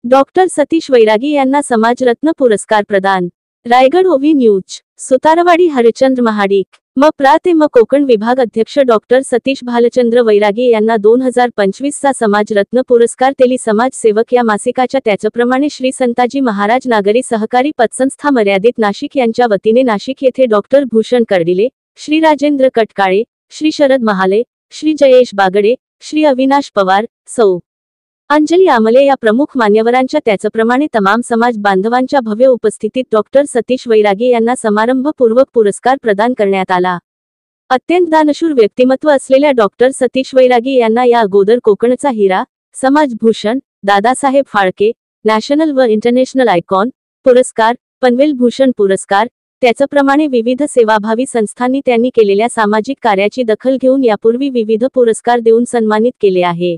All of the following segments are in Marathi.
डॉक्टर सतीश वैरागी यांना समाजरत्न पुरस्कार प्रदान। रायगड ओवी न्यूज। सुतारवाडी हरिचंद्र महाडिक। म प्रा ते म कोकण विभाग अध्यक्ष डॉक्टर सतीश भालचंद्र वैरागी यांना 2025 चा समाजरत्न पुरस्कार तेली समाज सेवक या मासिकाच्या त्याचप्रमाणे श्री संताजी महाराज नागरी सहकारी पतसंस्था मर्यादित नाशिक यांच्या वतीने नाशिक येथे डॉक्टर भूषण कर्डिले, श्री राजेंद्र कटकाळे, श्री शरद महाले, श्री जयेश बागडे, श्री अविनाश पवार, सौ अंजली आमले या प्रमुख मान्यवरांच्या त्याचप्रमाणे तमाम समाज बांधवांच्या भव्य उपस्थितीत डॉक्टर सतीश वैरागी यांना समारंभपूर्वक पुरस्कार प्रदान करण्यात आला। अत्यंत दानशूर व्यक्तिमत्व असलेल्या डॉक्टर सतीश वैरागी यांना या अगोदर कोकणचा हिरा, समाज भूषण, दादासाहेब फाळके, नॅशनल व इंटरनॅशनल आयकॉन पुरस्कार, पनवेल भूषण पुरस्कार, त्याचप्रमाणे विविध सेवाभावी संस्थांनी त्यांनी केलेल्या सामाजिक कार्याची दखल घेऊन यापूर्वी विविध पुरस्कार देऊन सन्मानित केले आहे।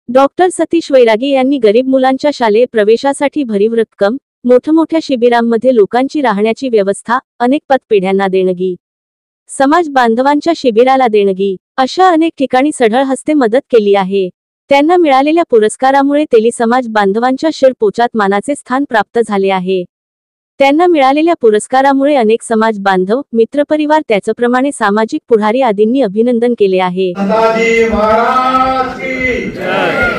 डॉक्टर सतीश वैरागी यांनी गरीब मुलांच्या शालेय प्रवेशासाठी भरीव रक्कम, मोठमोठ्या शिबिरांमध्ये लोकांची राहण्याची व्यवस्था, अनेक पतपेढ्यांना देणगी, समाज बांधवांच्या शिबिराला देणगी, अशा अनेक ठिकाणी सढळ हस्ते मदत केली आहे। त्यांना मिळालेल्या पुरस्कारामुळे तेली समाज बांधवांच्या शिरपोचात मानाचे स्थान प्राप्त झाले आहे। त्यांना मिळालेल्या पुरस्कारामुळे अनेक समाज बांधव, मित्रपरिवार त्याचप्रमाणे सामाजिक पुढारी आदींनी अभिनंदन केले आहे। संताजी महाराज की जय।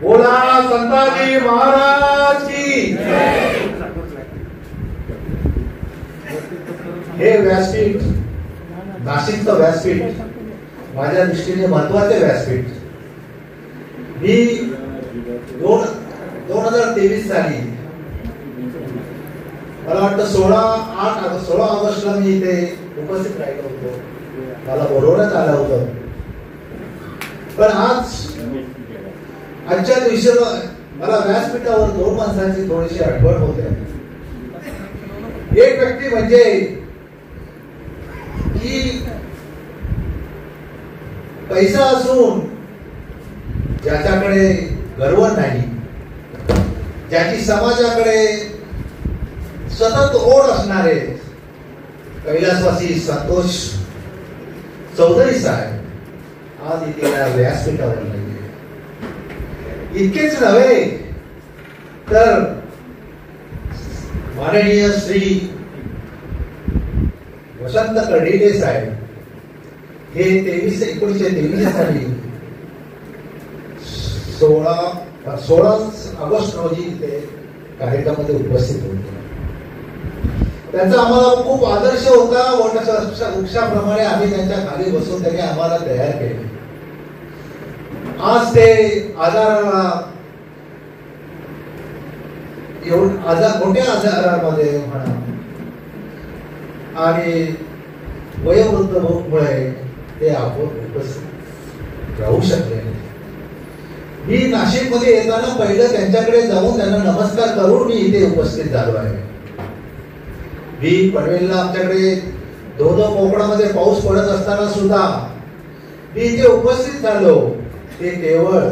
बोला संताजी महाराज की जय। हे व्यासपीठ, नाशिकचं व्यासपीठ, माझ्या दृष्टीने महत्वाचे व्यासपीठ। मी 2023 साली मला वाटतं 16 ऑगस्टला मी इथे उपस्थित राहिलो होतो, मला बोलवण्यात आलं होतं। पण आजच्या दिवशी मला व्यासपीठावर 2 माणसांची थोडीशी आठवण होते। एक व्यक्ती म्हणजे की पैसा असून ज्याच्याकडे गर्व नाही, ज्याची समाजाकडे सतत ओढ असणारे कैलासवासी संतोष चौधरी साहेब आज इथे व्यासपीठावर नाही। इतकेच नव्हे तर माननीय श्री वसंत कर्डिले साहेब हे 1923 साली 16 ऑगस्ट रोजी इथे कार्यक्रमामध्ये उपस्थित होते। त्यांचा आम्हाला खूप आदर्श होता। वृक्षाप्रमाणे आम्ही त्यांच्या खाली बसून त्यांनी आम्हाला तयार केले। आज ते मोठ्या आजारामध्ये म्हणा आणि वयोवृद्धमुळे ते आपण उपस्थित राहू शकले नाही। मी नाशिकमध्ये येताना पहिलं त्यांच्याकडे जाऊन त्यांना नमस्कार करून मी इथे उपस्थित झालो आहे। मी पनवेलला आमच्याकडे धोधो कोकणामध्ये पाऊस पडत असताना सुद्धा मी इथे उपस्थित झालो। ते केवळ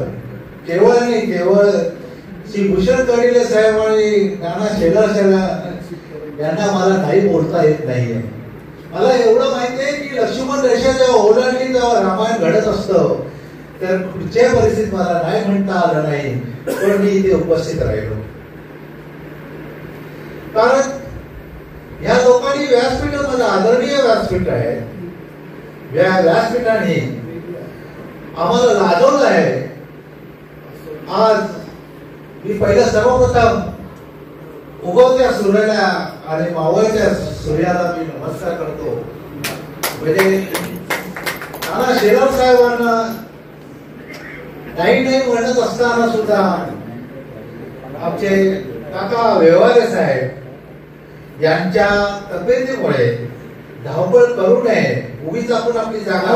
श्री भूषण कर्डिले साहेब आणि नाना शेलार यांना मला नाही बोलता येत नाहीये। मला एवढं माहिती आहे की लक्ष्मण रेषा जेव्हा ओलांडली तेव्हा रामायण घडत असतं, तर कुठच्या परिस्थितीत मला नाही म्हणता आलं नाही, पण मी इथे उपस्थित राहिलो। कारण या लोकांनी व्यासपीठ माझं आदरणीय व्यासपीठ आहे, या व्यासपीठाने आम्हाला लाजवलं आहे। आज मी पहिला सर्वप्रथम उगवत्या सूर्याला आणि मावळत्या सूर्याला मी नमस्कार करतो। म्हणजे नाना शेलार साहेबांना नाही म्हणत असताना सुद्धा आमचे काका व्यवहारे साहेब यांच्या तब्येतीमुळे धावपळ करू नये, उगीच आपण आपली जागा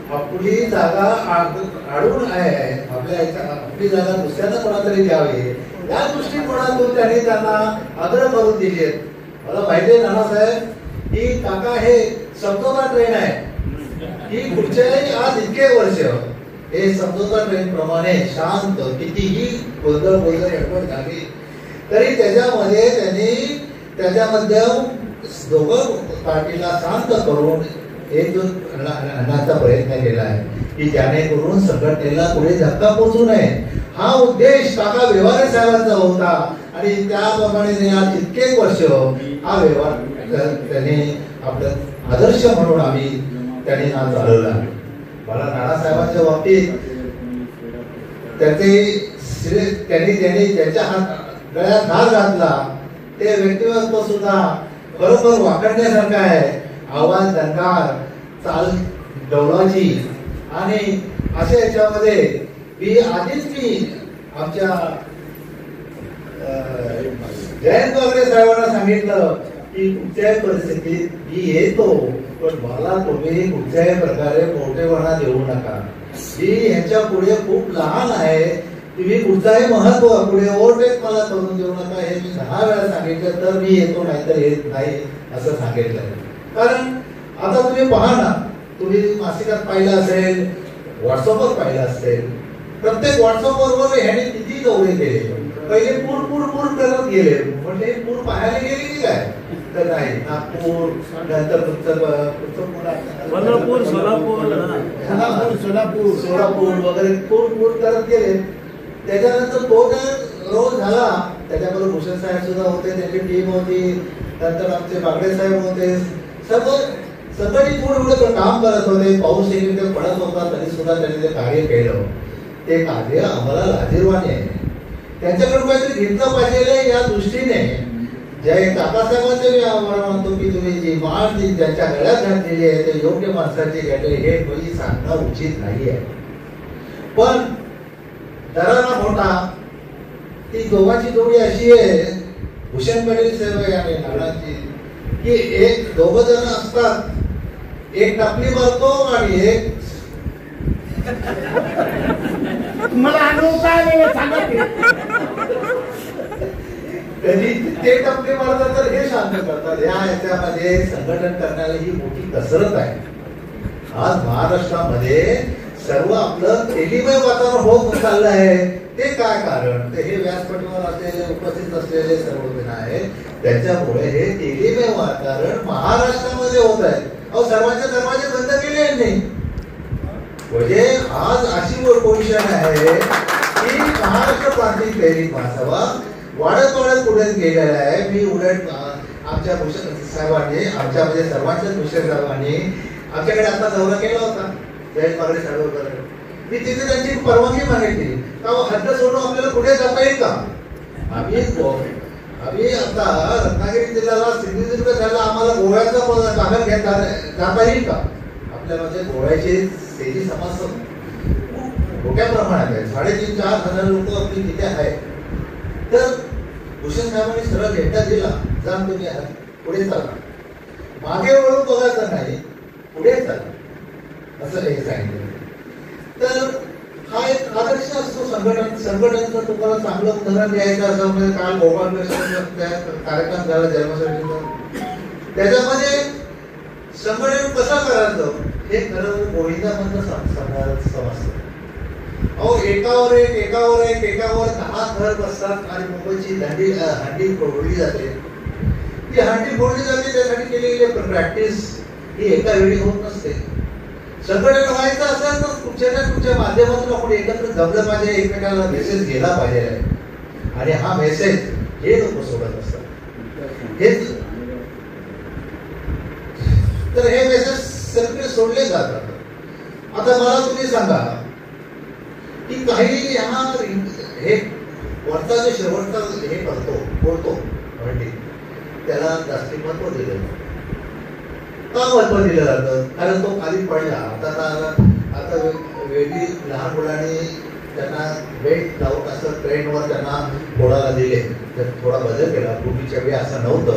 आपली जागा अडून आहे, आपली जागा दुसऱ्यांना कोणातरी द्यावी या दृष्टिकोनातून त्यांनी त्यांना आग्रह करून दिली आहेत। मला माहिती आहे नानासाहेब ही काका हे समजोता ट्रेन आहे, ही पुढच्याही आज इतके वर्ष हे समजोता ट्रेन प्रमाणे शांत, कितीही गोंधळ झाली तरी त्याच्यामध्ये दोघं पार्टीला शांत करून एक जो आणण्याचा प्रयत्न केला आहे की जेणेकरून संघटनेला पुढे धक्का पोहोचू नये, हा उद्देश काका व्यवहारे साहेबांचा होता आणि त्याप्रमाणे आज इतके वर्ष हा व्यवहार त्याने आपलं आदर्श म्हणून आम्ही त्यांनी हा चालवला. मला नानासाहेबांच्या बाबतीत त्यांनी ज्याच्या गळ्यात हात घातला ते व्यक्तिमत्व सुद्धा बरोबर वाकडण्यासारखं आहे. आवाज दणकार, चाल डौलाची आणि अशा याच्यामध्ये आधीच आमच्या जयंत वागरे साहेबांना सांगितलं की कुठच्याही परिस्थितीत मी येतो, पण मला तुम्ही कुठच्याही प्रकारे मोठेपणा देऊ नका. मी ह्याच्या पुढे खूप लहान आहे, तुम्ही कुठचाही महत्व पुढे ओव्हरटेक मला करून देऊ नका. हे मी 10 वेळा सांगितलं तर मी येतो, नाहीतर येत नाही असं सांगितलंय. कारण आता तुम्ही पहा ना, तुम्ही मासिकात पाहिलं असेल, व्हॉट्सअपवर पाहिलं असेल, प्रत्येक व्हॉट्सअपवर ह्याने किती दौरे केले. पहिले पूर करत गेले, म्हणजे पूर पाहायला गेले की काय तर नाही. नागपूर, नंतर सोलापूर वगैरे पूर करत गेले. त्याच्यानंतर तो रोज झाला, त्याच्याबरोबर भूषण साहेब सुद्धा होते, त्याची टीम होती, नंतर आमचे बागडे साहेब होते, सगळी पूर्ण काम करत होते. पाऊस एकदा पडत होता तरी सुद्धा त्यांनी ते कार्य केलं. ते कार्य आम्हाला लाजिरवाणी आहे. त्यांच्याकडून काहीतरी घेतलं पाहिजे या दृष्टीने जय काकासाहेबांचे मी आम्हाला म्हणतो की तुम्ही जी माळ ज्यांच्या गळ्यात घातलेली आहे ते योग्य माणसाची घातली, हे कोणी सांगणं उचित नाही आहे. पण दराना मोठा ती दोघांची जोडी अशी आहे, भूषण पाटील साहेब आणि नानाची, की एक दोघ जण असतात, एक टपली मारतो आणि एक मला अनुभव काय सांगत कधी ते टपले मारतात तर हे शांत करतात. याच्यामध्ये संघटन करण्याला ही मोठी कसरत आहे. आज महाराष्ट्रामध्ये सर्व आपलं तेलीमय वातावरण होत चाललं आहे. ते काय कारण, ते हे व्यासपीठावर असलेले उपस्थित असलेले सर्वजण आहेत, त्याच्यामुळे हे तेलीमय वातावरण महाराष्ट्रामध्ये होत आहे. अहो, सर्वांचे दरवाजे बंद केले यांनी. म्हणजे आज अशी पोझिशन आहे की महाराष्ट्र प्रांतिक प्रेरित महासभा वाढत पुढे गेलेला आहे. मी उलट आमच्या भूषण साहेबांनी, आमच्या म्हणजे सर्वांच्याच भूषण साहेबांनी आमच्याकडे आता दौरा केला होता जयंत वागरे साहेब वगैरे. मी तिथे त्यांची परवानगी मागितली का हद्द सोडून आपल्याला पुढे जाता येईल का. आम्ही आता रत्नागिरी जिल्ह्याला सिंधुदुर्ग झाला, आम्हाला गोव्याचा दाखल घेता जाता येईल का. आपल्यामध्ये गोव्याचे तेजी समाज मोठ्या प्रमाणात आहे. 3,500-4 हजार लोक आपली तिथे आहेत. तर भूषण साहेबांनी सरळ भेटा दिला, जा तुम्ही पुढे चला, मागे वळून बघायचं नाही, पुढे चला असं हे सांगितलं. तर हा एक आदर्श असतो संघटनेचं. तुम्हाला चांगलं उदाहरण द्यायचं असं म्हणजे काल गोपाल कार्यक्रम झाला जन्मशताब्दीचा, त्याच्यामध्ये संघटन कसं करायचं हे खरं गोविंदामधलं समजतं. अहो, एकावर एक 10 घर बसतात आणि मुंबईची हंडी फोडली जाते. ती हंडी फोडली जाते त्यासाठी केलेली प्रॅक्टिस ही एका वेळी होत नसते. संघटन व्हायचं असेल तर कुठच्या ना कुठच्या माध्यमातून आपण एकत्र जमलं पाहिजे, एकमेकाला मेसेज गेला पाहिजे. आणि हा मेसेज हे लोक सोडत असतात. हेच तर हे मेसेज सगळे सोडले जातात. आता मला तुम्ही सांगा की काही हे वरचा जे शेवटचा हे बोलतो म्हणजे त्याला जास्ती महत्व दिलं का महत्व दिलं जातं, कारण तो खाली पडला. आता वेगळी लहान मुलांनी त्यांना वेट लावून असं ट्रेनवर त्यांना घोडाला दिले, तर थोडा बदल केला. पूर्वीच्या वेळी असं नव्हतं.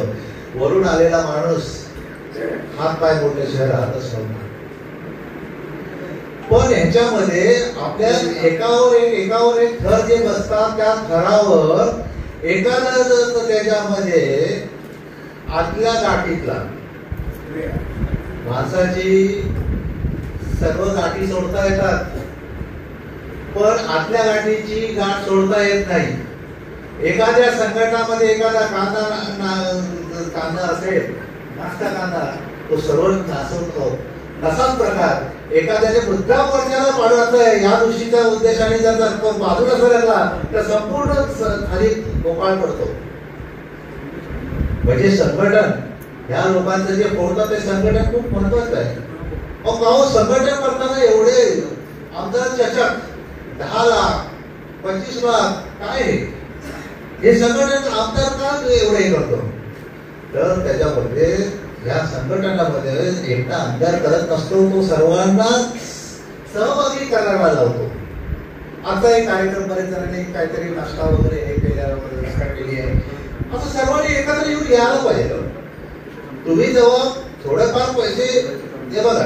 वरून आलेला माणूस हात पाय मोडल्याशिवाय राहतच नव्हता. पण ह्याच्यामध्ये आपल्या एकावर एक थर जे बसतात त्या थरावर एखादं त्याच्यामध्ये आतल्या गाठीतला माणसाची सर्व गाठी सोडता येतात, पण आतल्या गाठीची गाठ सोडता येत नाही. एखाद्या संघटनामध्ये एखादा कांदा असेल, नाश्ता कांदा, तो सर्व नासवतो तसाच प्रकार एखाद्याच्या मुद्दाम वर्षाला पाडवायचं आहे या दृष्टीच्या उद्देशाने जर तो बाजूला सरकला तर संपूर्ण खाली गोपाळ पडतो. म्हणजे संघटन ह्या लोकांचं जे फोडतं ते संघटन खूप महत्वाचं आहे. अहो संघटन करताना एवढे आमदार चषक 10 लाख 25 लाख काय हे संघटन आमदार का एवढे करतो? तर त्याच्यामध्ये या संघटनामध्ये एकटा आमदार करत नसतो, तो सर्वांना सहभागी करायला लावतो. आता एक कार्यक्रम बरेच जणांनी काहीतरी नाश्ता वगैरे हे केल्यावर व्यवस्था केली आहे. असं सर्वांनी एकत्र येऊन यायला पाहिजे. तुम्ही जेव्हा थोडेफार पैसे हे बघा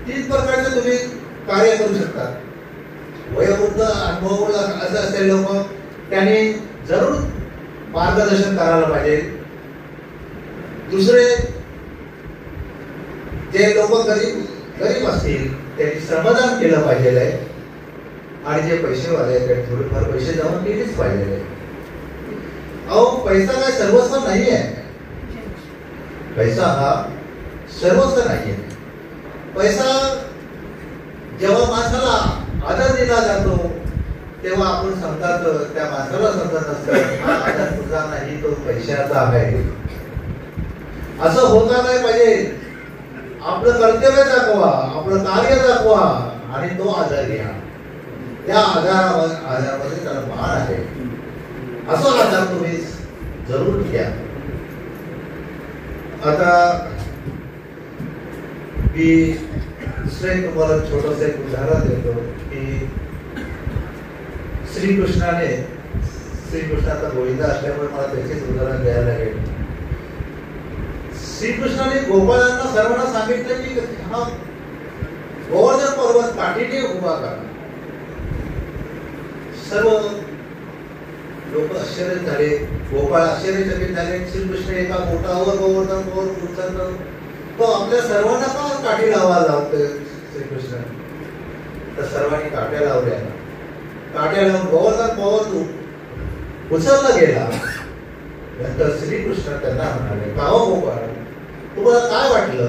3 प्रकारचे तुम्ही कार्य करू शकता. वयोवृद्ध अनुभव असं असेल लोक त्यांनी जरूर मार्गदर्शन करायला पाहिजे. दुसरे जे लोक गरीब असतील त्यांनी श्रमदान केलं पाहिजे आहे. आणि जे पैसेवाले आहेत त्यांनी थोडेफार पैसे जमा केलेच पाहिजे. अहो पैसा काय सर्वस्व नाही आहे. पैसा हा सर्वस्व नाही आहे. पैसा जेव्हा माणसाला आदर दिला जातो तेव्हा आपण समजत त्या माणसाला समजत असतं हा आदर तुझा नाही तो पैशाचा आहे. असं होता नाही पाहिजे. आपलं कर्तव्य दाखवा, आपलं कार्य दाखवा आणि तो आदर घ्या. त्या आधारामध्ये त्याला मान आहे. असा आधार तुम्ही जरूर घ्या. आता मी दुसरे तुम्हाला छोटस एक उदाहरण देतो की श्रीकृष्णाचा गोविंदा असल्यामुळे मला त्याचेच उदाहरण द्यायला लागेल. श्रीकृष्णाने गोपाळांना सर्वांना सांगितलं की हा गोवर्धन पर्वत काठीने उभा करा. सर्व लोक आश्चर्य झाले. गोपाळ आश्चर्यचकित झाले. श्रीकृष्ण एका मोठावर गोवर्धन पर्वत उचलतो. तो आपल्या सर्वांना का काठी लावायला लावतोय श्रीकृष्ण? तर सर्वांनी काट्या लावल्या. काट्या लावून गोवर्धन पर्वत उचलला गेला. नंतर श्रीकृष्ण त्यांना म्हणाले का हो गोपाळ तुम्हाला काय वाटलं?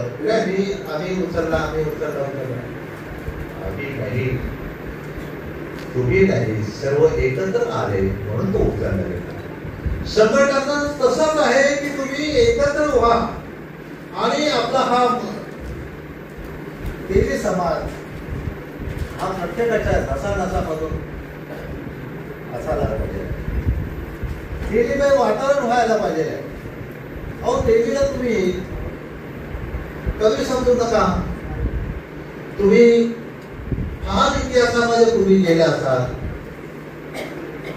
आम्ही उचलला आम्ही नाही तुम्ही नाही सर्व एकत्र आले म्हणून तो उचलला गेला. संघटना तसंच आहे की तुम्ही एकत्र व्हा आणि आपला हा तेजी समाज हा प्रत्येकाच्या नसा-नसामधून असायला पाहिजे. तेजीमय वातावरण व्हायला पाहिजे. अहो तेजीला तुम्ही कमी समजू नका. तुम्ही महान इतिहासामध्ये तुम्ही गेले असाल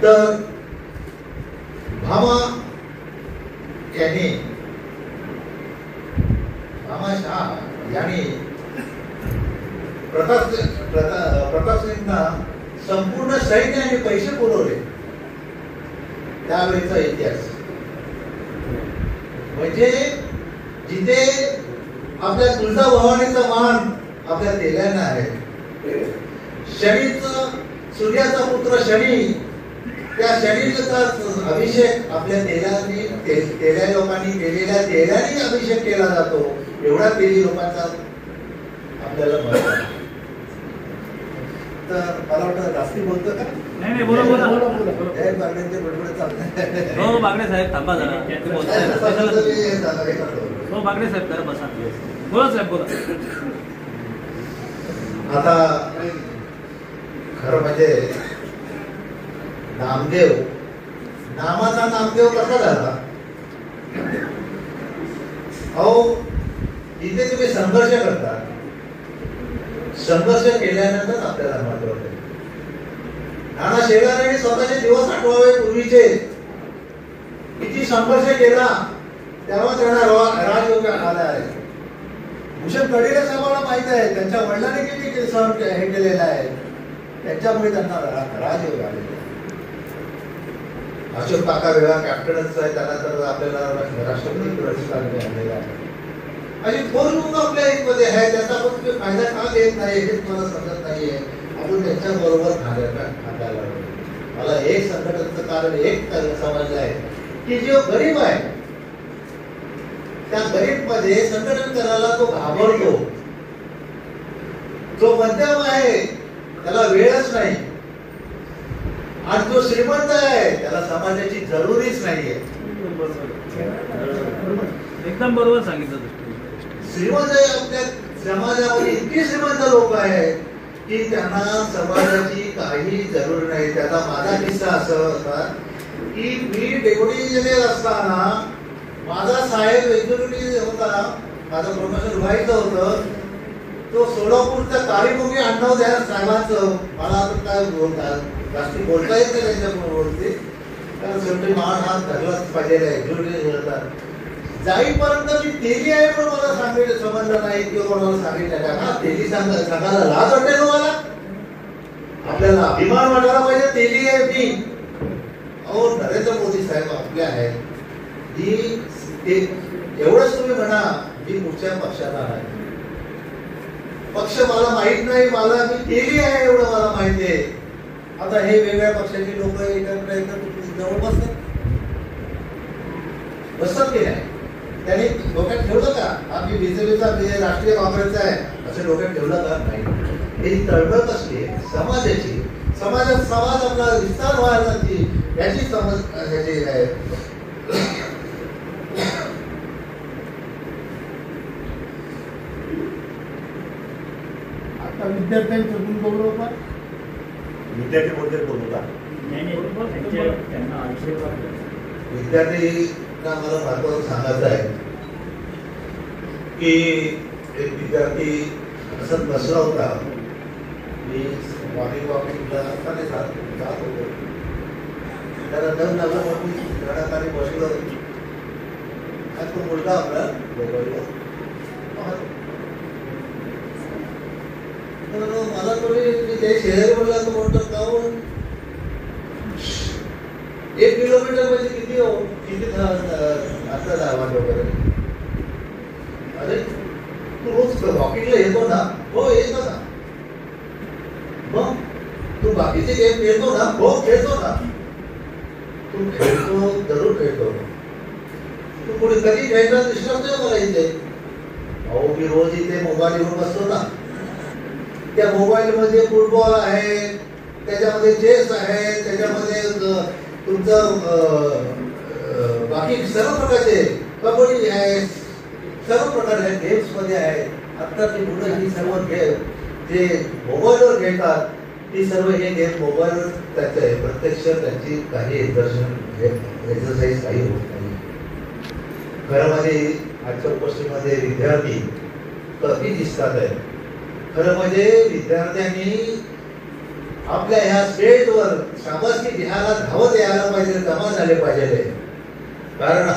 तर भामा शाह यांनी प्रताप सिंगना संपूर्ण सैन्य आणि पैसे पुरवले. त्यावेळेचा इतिहास म्हणजे जिथे आपल्या तुळजा भवानीचा मान आपल्या तेल्यानं आहे. शनीचा सूर्याचा पुत्र शनी त्या शनीचा अभिषेक आपल्या तेल्या लोकांनी केलेल्या तेलाने अभिषेक केला जातो. एवढा तेली लोकांचा आपल्याला महत्व आहे. तर मला वाटतं जास्ती बोलतो का? नाही बोला बागड्यांचे बडबड चालत. हो बागडे साहेब थांबा जरा. हो बागडे साहेब जरा बसा. बोला साहेब बोला. आता खरं म्हणजे नामदेव नामाचा नामदेव कसा झाला? अहो इथे तुम्ही संघर्ष करता. संघर्ष केल्यानंतर आपल्याला महत्व होते. नाना शेलारांनी स्वतःचे दिवस आठवावे पूर्वीचे किती संघर्ष केला तेव्हा त्यांना राजयोग आला आहे. भूषण कडिले साहेबांना माहित आहे त्यांच्या वडिलांनी किती सहन हे केलेलं आहे. त्यांच्यामुळे त्यांना राजयोग आलेला. अशोक काका वेगळा कॅप्टनच आहे. त्यांना तर आपल्याला राष्ट्रपती पुरस्कार मिळालेला आहे. अशी थोर लोक आपल्या एकमध्ये आहे. त्याचा पण फायदा का घेत नाही हेच मला समजत नाहीये. आपण त्यांच्या बरोबर खांद्याला मला एक संघटनेचं कारण एक समजलं आहे की जो गरीब आहे त्या गरीब मध्ये संघटन करायला तो घाबरतो. जो मध्यम आहे त्याला वेळच नाही, आणि जो श्रीमंत आहे त्याला समाजाची जरुरीच नाहीये. एकदम बरोबर सांगितलं. श्रीमंत आपल्या समाजामध्ये इतकी श्रीमंत लोक आहेत की त्यांना समाजाची काही जरूर नाही. त्याचा माझा किस्सा असा होता की मी डेप्युटी इंजिनियर असताना माझा साहेब एक्झिक्युटिव्ह होता, माझं प्रोफेसर व्हायचं होतं. तो सोलापूरच्या काळीभूमी अण्णाव द्या साहेबांचं, मला आता काय बोलतात जास्ती बोलता येत नाही त्यांच्याबरोवरती, कारण शेवटी मान हात धरलाच पाहिजे एक्झिक्युटिव्ह होतात. जाईपर्यंत मी तेली आहे पण मला सांगितलं समजलं नाही किंवा कोणाला सांगितलं का हा तेली सांगायला लाज वाटते तुम्हाला? आपल्याला अभिमान वाटायला पाहिजे तेली आहे मी. अहो नरेंद्र मोदी साहेब आपले आहेत, एवढंच तुम्ही म्हणा मी कुठच्या पक्षाला आहे, पक्ष मला माहित नाही, मला मी केली आहे एवढं मला माहिती आहे. आता हे वेगळ्या पक्षाची लोक एकत्र जवळ बसतात की नाही? त्यांनी डोक्यात ठेवलं का आम्ही बीजेपीचा राष्ट्रीय काँग्रेसचा आहे असं डोक्यात ठेवलं का? नाही. ही तळमळ कसली समाजाची, समाज आपला विस्तार व्हायला याची समज ह्याची आहे. आता विद्यार्थ्यांचं गुणगौरव का विद्यार्थी कोणते बोलतो का? विद्यार्थ्यांना मला महत्वाचं सांगायचं आहे की एक विद्यार्थी असं बसला होता, मी वॉकिंगला जात होतो, त्याला दम लागला म्हणून घराखाली बसलो. तो मुलगा आपला मला थोडी ते शेजारी बोलला, तो म्हणतो का 1 किलोमीटर म्हणजे किती हो, किती आता आवाज वगैरे. अरे तू रोज वॉकिंगला येतो ना? हो येतो ना. मग तू बाकीचे गेम खेळतो ना? हो खेळतो ना. तू खेळतो, जरूर खेळतो. तू पुढे कधी खेळता दिसणार नाही मला इथे. अहो मी रोज इथे मोबाईल घेऊन बसतो ना, त्या मोबाईल मध्ये फुटबॉल आहे, त्याच्यामध्ये चेस आहे, त्याच्यामध्ये तुमचं बाकी सर्व प्रकारचे कबड्डी आहे, सर्व प्रकारचे गेम्स मध्ये आहे. आता ती मुलं ही सर्व गेम जे मोबाईलवर खेळतात ती सर्व हे गेम मोबाईलवर त्याचे प्रत्यक्ष त्यांची काही एक्सरसाइज काही होत नाही. घरामध्ये आजच्या उपस्थितीमध्ये विद्यार्थी कमी दिसतात आहे. खरं म्हणजे विद्यार्थ्यांनी आपल्या ह्या स्टेजवर शाबासकी घ्यायला धावत यायला पाहिजे, जमा झाले पाहिजे. कारण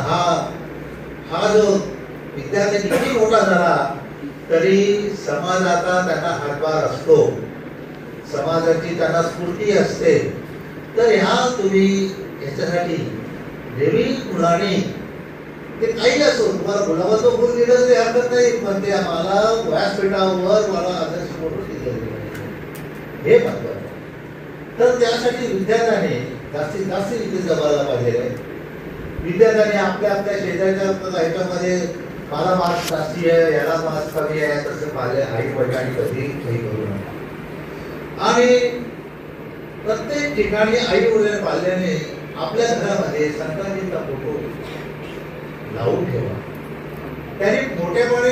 हा जो विद्यार्थी किती मोठा झाला तरी समाजाचा त्यांना हातभार असतो, समाजाची त्यांना स्फूर्ती असते. तर ह्या तुम्ही याच्यासाठी नेहमी मुलांनी ते काही असो, तुम्हाला गुलाबाचं फुल दिलं तरी हरकत नाही, पण ते आम्हाला व्यासपीठावर मला आदर्श फोटो दिले हे महत्वाचं. तर त्यासाठी विद्यार्थ्यांनी जास्तीत जास्त इथे जमायला पाहिजे. विद्यार्थ्यांनी आपल्या आपल्या शेजारच्या ह्याच्यामध्ये मला मार्क्स जास्ती आहे, याला मार्क्स कमी आहे, तसं माझ्या आई वडिलांनी कधी काही करू नका. आणि प्रत्येक ठिकाणी आई वडील पाल्याने आपल्या घरामध्ये संक्रांतीचा फोटो लावून ठेवा. त्याने मोठेपणे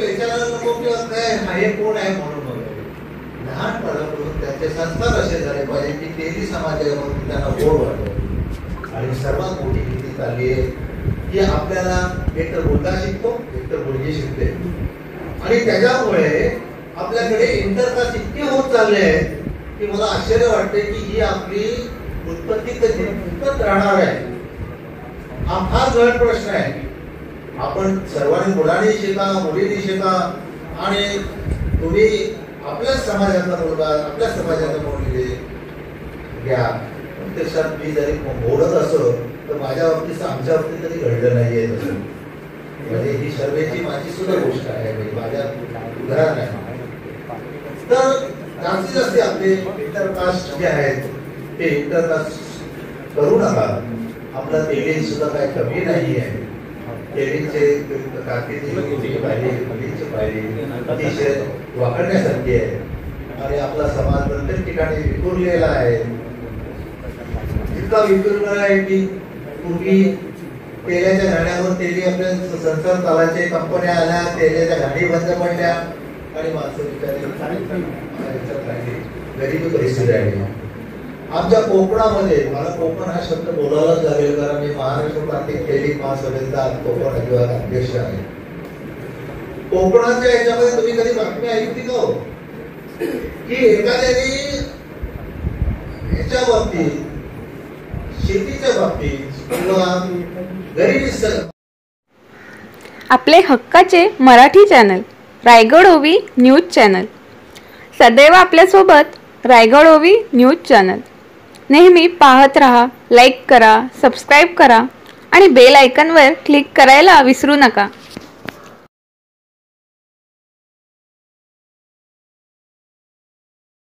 विचारायला नको की काय हे कोण आहे म्हणून. लहानपणापासून त्यांचे संस्कार असे झाले पाहिजे की तेली समाजामध्ये त्यांना ओढ वाटतो. आणि सर्वात मोठी भीती चालली आहे की आपल्याला एक तर मुलगा शिकतो, एक तर मुलगी शिकते, आणि त्याच्यामुळे आपल्याकडे इंटरकास्ट इतके होत चालले आहेत की मला आश्चर्य वाटते की ही आपली उत्पत्ती कधी उत्पत्त राहणार आहे. हा फार गहन प्रश्न आहे. आपण सर्वांनी मुलांनी शिका, मुलींनी शिका, आणि तुम्ही आपल्याच समाजाचा मुलगा, आपल्या समाजाचा मुलगी घ्या. प्रत्यक्षात मी जरी बोलत असो तर माझ्या बाबतीत आमच्या बाबतीत कधी घडलं नाहीये तसं. म्हणजे ही सर्वेची माझी सुद्धा गोष्ट आहे, माझ्या घरात आहे. तर जास्तीत जास्त आपले इंटरकास्ट जे आहेत ते इंटरकास्ट करू नका. आपला तेली सुद्धा काही कमी नाही आहे. तेलीचे कारकिर्दी पाहिजे, मुलींची पाहिजे, अतिशय वापरण्यासारखी आहे. आणि आपला समाज प्रत्येक ठिकाणी विखुरलेला आहे. इतका विखुरलेला आहे की पूर्वी तेलाच्या घाण्यावर तेली आपल्या संसार चालायचे, कंपन्या आल्या, तेलाच्या घाणी बंद पडल्या आणि माणसं गरीबी परिस्थिती राहिली. आमच्या कोकणामध्ये, मला कोकण हा शब्द बोलायलाच लागेल कारण मी महाराष्ट्र प्रांतिक तेली महासभेचा कोकण विभाग अध्यक्ष आहे. कोकणाच्या याच्यामध्ये तुम्ही कधी बातमी ऐकली का हो की एखाद्याने याच्या बाबतीत, शेतीच्या बाबतीत किंवा गरिबी आपले हक्काचे मराठी चॅनल रायगड ओवी न्यूज चॅनल सदैव आपल्यासोबत. रायगड ओवी न्यूज चॅनल नेहमी पाहत रहा, लाईक करा, सबस्क्राईब करा आणि बेल आयकॉनवर क्लिक करायला विसरू नका.